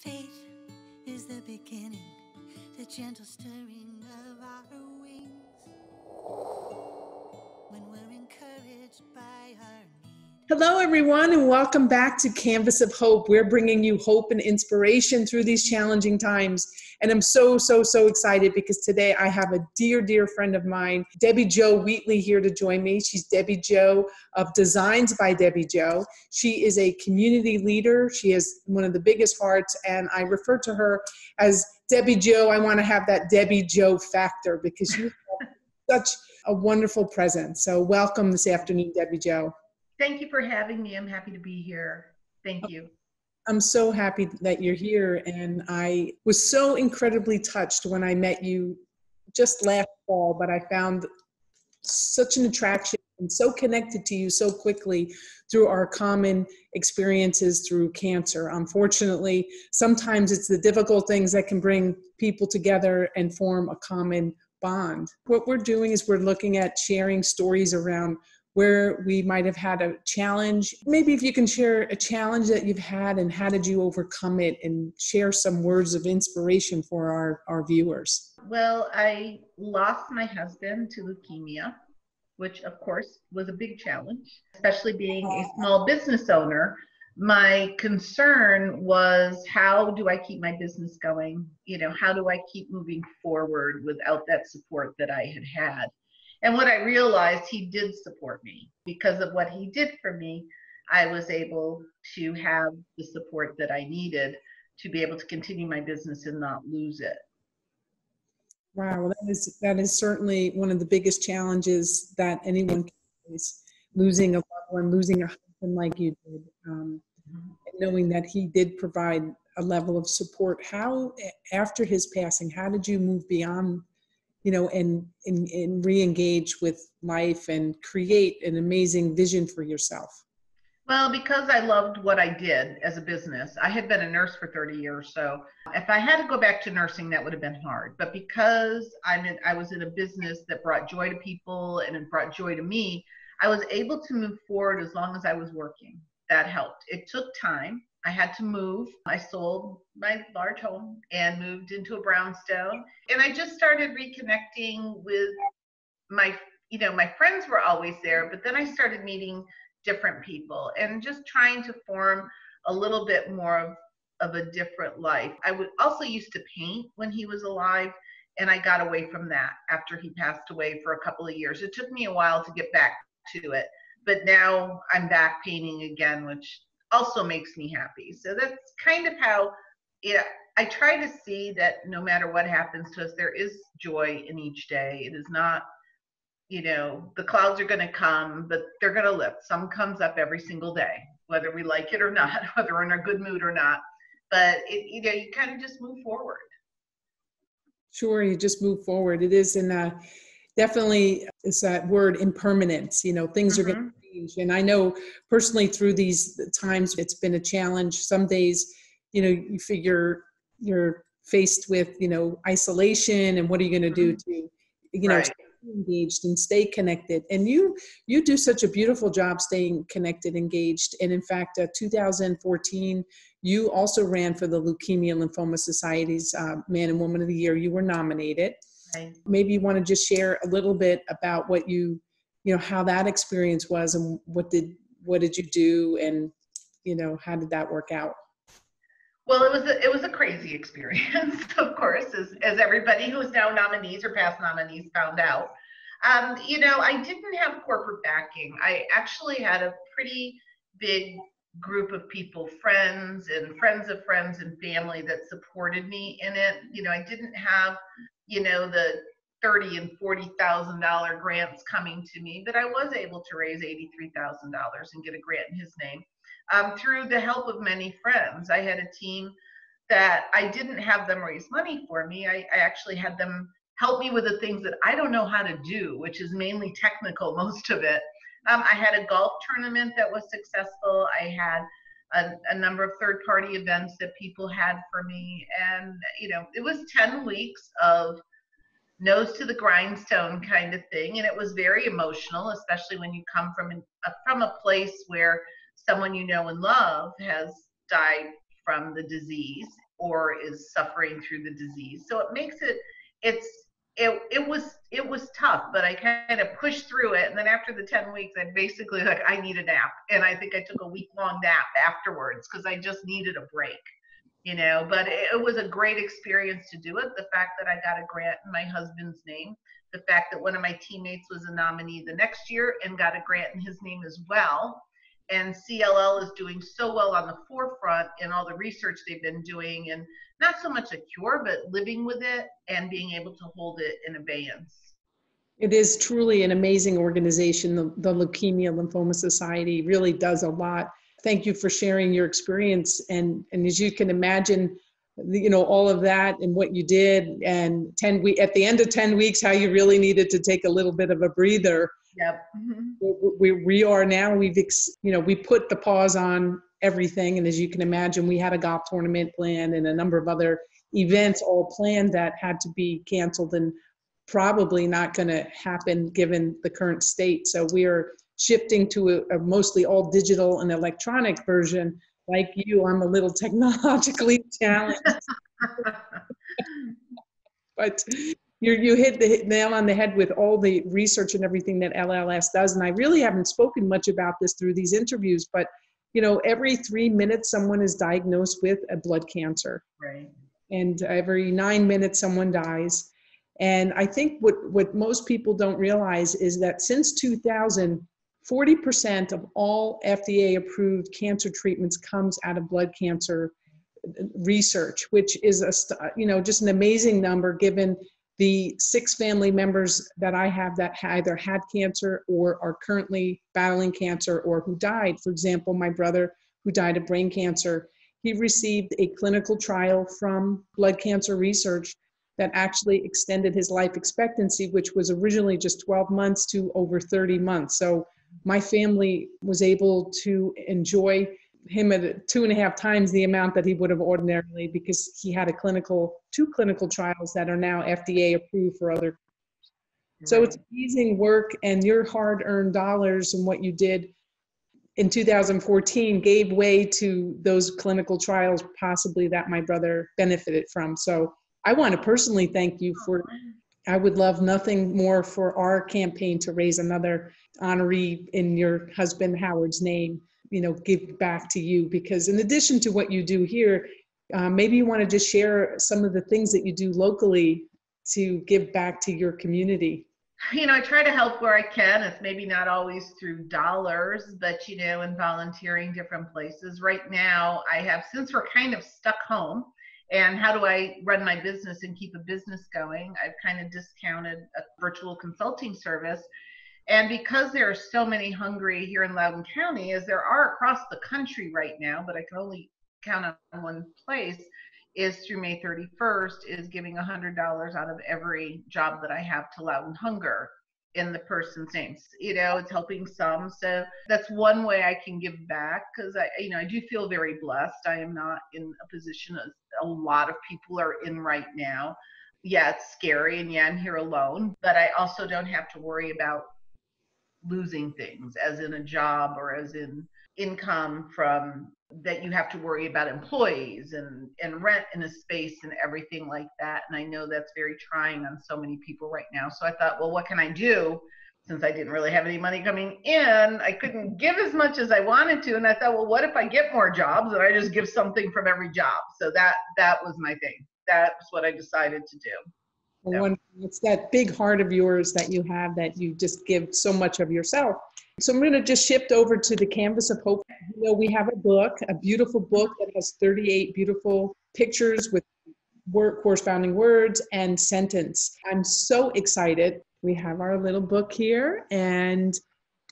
Faith is the beginning, the gentle stirring of our wings. When we're encouraged by our need. Hello, everyone, and welcome back to Canvas of Hope. We're bringing you hope and inspiration through these challenging times. And I'm so excited because today I have a dear friend of mine, Debijo Wheatley, here to join me. She's Debijo of Designs by Debijo. She is a community leader. She has one of the biggest hearts, and I refer to her as Debijo. I want to have that Debijo factor because you have such a wonderful presence. So welcome this afternoon, Debijo. Thank you for having me. I'm happy to be here. Thank you. I'm so happy that you're here. And I was so incredibly touched when I met you just last fall, but I found such an attraction and so connected to you so quickly through our common experiences through cancer. Unfortunately, sometimes it's the difficult things that can bring people together and form a common bond. What we're doing is we're looking at sharing stories around where we might have had a challenge. Maybe if you can share a challenge that you've had and how did you overcome it, and share some words of inspiration for our viewers. Well, I lost my husband to leukemia, which of course was a big challenge, especially being a small business owner. My concern was, how do I keep my business going? How do I keep moving forward without that support that I had? And what I realized, he did support me. Because of what he did for me, I was able to have the support that I needed to be able to continue my business and not lose it. Wow, that is certainly one of the biggest challenges that anyone can face, losing a loved one, losing a husband like you did, and knowing that he did provide a level of support. How, after his passing, how did you move beyond and re-engage with life and create an amazing vision for yourself? Well, because I loved what I did as a business. I had been a nurse for 30 years, so if I had to go back to nursing, that would have been hard. But because I was in a business that brought joy to people and it brought joy to me, I was able to move forward as long as I was working. That helped. It took time. I had to move. I sold my large home and moved into a brownstone. And I just started reconnecting with my friends were always there, but then I started meeting different people and just trying to form a little bit more of a different life. I would also used to paint when he was alive, and I got away from that after he passed away for a couple of years. It took me a while to get back to it, but now I'm back painting again, which also makes me happy. So that's kind of how I try to see that no matter what happens to us, there is joy in each day. It is not, the clouds are going to come, but they're going to lift. Sun comes up every single day, whether we like it or not, whether we're in a good mood or not. But you kind of just move forward. Sure, you just move forward. It is definitely is that word impermanence. Things are going to change. And I know personally through these times, it's been a challenge. Some days, you figure you're faced with, isolation, and what are you going to do to, Right. stay engaged and stay connected. And you do such a beautiful job staying connected, engaged. And in fact, 2014, you also ran for the Leukemia Lymphoma Society's Man and Woman of the Year. You were nominated. Right. Maybe you want to just share a little bit about what how that experience was, and what did you do, and how did that work out? Well, it was a crazy experience, of course, as everybody who is now nominees or past nominees found out. I didn't have corporate backing. I actually had a pretty big group of people, friends and friends of friends and family, that supported me in it. I didn't have, the $30,000 and $40,000 grants coming to me, but I was able to raise $83,000 and get a grant in his name. Through the help of many friends. I had a team that I didn't have them raise money for me. I actually had them help me with the things that I don't know how to do, which is mainly technical, most of it. I had a golf tournament that was successful. I had a number of third-party events that people had for me. And, it was 10 weeks of nose to the grindstone kind of thing. And it was very emotional, especially when you come from a place where someone you know and love has died from the disease. or is suffering through the disease. So it makes it was tough, but I kind of pushed through it. And then after the 10 weeks, I basically like, I need a nap. And I think I took a week-long nap afterwards because I just needed a break, but it was a great experience to do it. The fact that I got a grant in my husband's name, the fact that one of my teammates was a nominee the next year and got a grant in his name as well. And CLL is doing so well on the forefront in all the research they've been doing, and not so much a cure, but living with it and being able to hold it in abeyance. It is truly an amazing organization. The Leukemia Lymphoma Society really does a lot. Thank you for sharing your experience. And as you can imagine, all of that and what you did, and at the end of 10 weeks, how you really needed to take a little bit of a breather. Yep. We are now, we put the pause on everything. And as you can imagine, we had a golf tournament planned and a number of other events all planned that had to be canceled and probably not going to happen given the current state. So we are shifting to a mostly all digital and electronic version. Like you, I'm a little technologically challenged. But you hit the nail on the head with all the research and everything that LLS does. And I really haven't spoken much about this through these interviews, but every 3 minutes someone is diagnosed with a blood cancer. Right. And every 9 minutes someone dies. And I think what most people don't realize is that since 2000, 40% of all FDA approved cancer treatments comes out of blood cancer research, which is just an amazing number given the 6 family members that I have that either had cancer or are currently battling cancer or who died. For example, my brother who died of brain cancer, he received a clinical trial from blood cancer research that actually extended his life expectancy, which was originally just 12 months to over 30 months. So my family was able to enjoy him at 2.5 times the amount that he would have ordinarily, because he had 2 clinical trials that are now FDA approved for other. Right. So it's amazing work, and your hard-earned dollars and what you did in 2014 gave way to those clinical trials possibly that my brother benefited from. So I want to personally thank you I would love nothing more for our campaign to raise another honoree in your husband Howard's name, give back to you, because in addition to what you do here, maybe you want to just share some of the things that you do locally to give back to your community. I try to help where I can. It's maybe not always through dollars, but, in volunteering different places. Right now, since we're kind of stuck home, and how do I run my business and keep a business going, I've kind of discounted a virtual consulting service. And because there are so many hungry here in Loudoun County, as there are across the country right now, but I can only count on one place, is through May 31st, is giving $100 out of every job that I have to Loudoun Hunger in the person's names. It's helping some. So that's one way I can give back, because I do feel very blessed. I am not in a position as a lot of people are in right now. Yeah, it's scary, and yeah, I'm here alone, but I also don't have to worry about losing things, as in a job or as in income from that. You have to worry about employees and rent in a space and everything like that. And I know that's very trying on so many people right now. So I thought, well, what can I do? Since I didn't really have any money coming in, I couldn't give as much as I wanted to. And I thought, well, what if I get more jobs and I just give something from every job? So that was my thing. That's what I decided to do. So. It's that big heart of yours that you have, that you just give so much of yourself. So I'm going to just shift over to the Canvas of Hope. We have a book, a beautiful book that has 38 beautiful pictures with corresponding words and sentence. I'm so excited. We have our little book here, and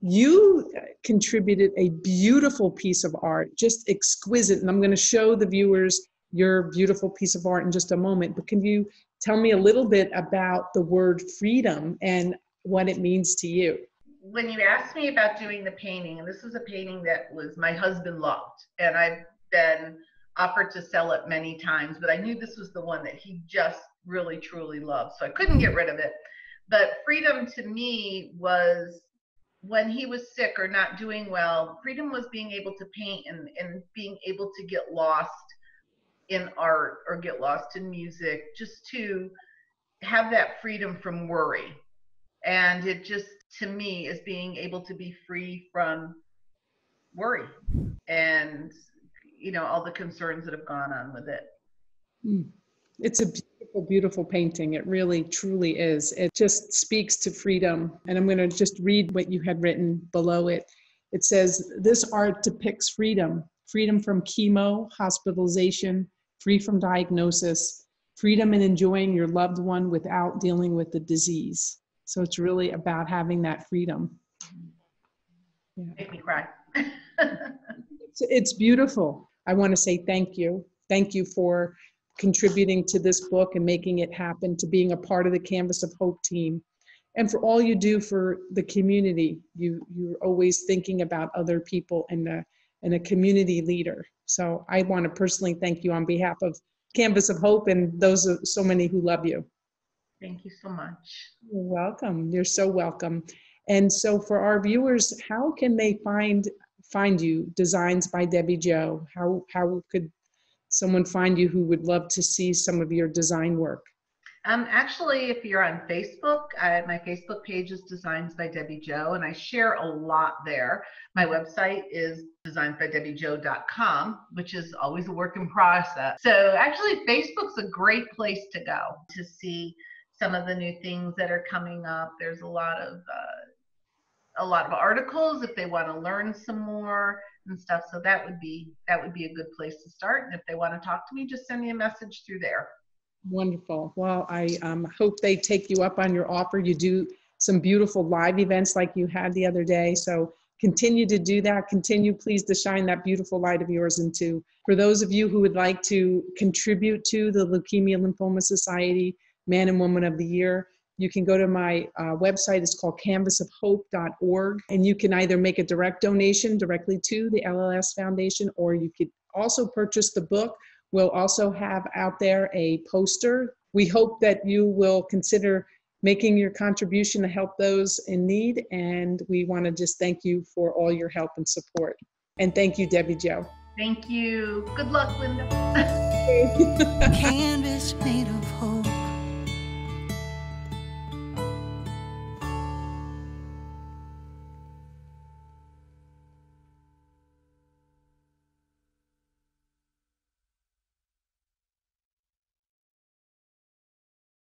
you contributed a beautiful piece of art, just exquisite. And I'm going to show the viewers your beautiful piece of art in just a moment. But can you tell me a little bit about the word freedom and what it means to you? When you asked me about doing the painting, and this was a painting that was my husband loved, and I've been offered to sell it many times, but I knew this was the one that he just really, truly loved. So I couldn't get rid of it. But freedom to me was when he was sick or not doing well, freedom was being able to paint and being able to get lost in art or get lost in music, just to have that freedom from worry. And it just, to me, is being able to be free from worry and, all the concerns that have gone on with it. It's a beautiful, beautiful painting. It really, truly is. It just speaks to freedom. And I'm going to just read what you had written below it. It says, this art depicts freedom, freedom from chemo, hospitalization, free from diagnosis, freedom in enjoying your loved one without dealing with the disease. So it's really about having that freedom. Yeah. Make me cry. It's beautiful. I want to say thank you. Thank you for contributing to this book and making it happen, to being a part of the Canvas of Hope team, and for all you do for the community. You're always thinking about other people and a community leader. So I want to personally thank you on behalf of Canvas of Hope and those of so many who love you. Thank you so much. You're welcome. You're so welcome. And so for our viewers, how can they find you? Designs by Debijo. How could someone find you who would love to see some of your design work? Actually, if you're on Facebook, my Facebook page is Designs by Debijo, and I share a lot there. My website is designsbydebijo.com, which is always a work in process. So actually, Facebook's a great place to go to see some of the new things that are coming up. There's a lot of articles if they want to learn some more and stuff. So that would be a good place to start. And if they want to talk to me, just send me a message through there. Wonderful. Well, I hope they take you up on your offer. You do some beautiful live events like you had the other day. So continue to do that. Continue, please, to shine that beautiful light of yours into. For those of you who would like to contribute to the Leukemia Lymphoma Society Man and Woman of the Year, you can go to my website. It's called canvasofhope.org. And you can either make a direct donation directly to the LLS Foundation, or you could also purchase the book. We'll also have out there a poster. We hope that you will consider making your contribution to help those in need. And we want to just thank you for all your help and support. And thank you, Debijo. Thank you. Good luck, Linda. Canvas made of hope.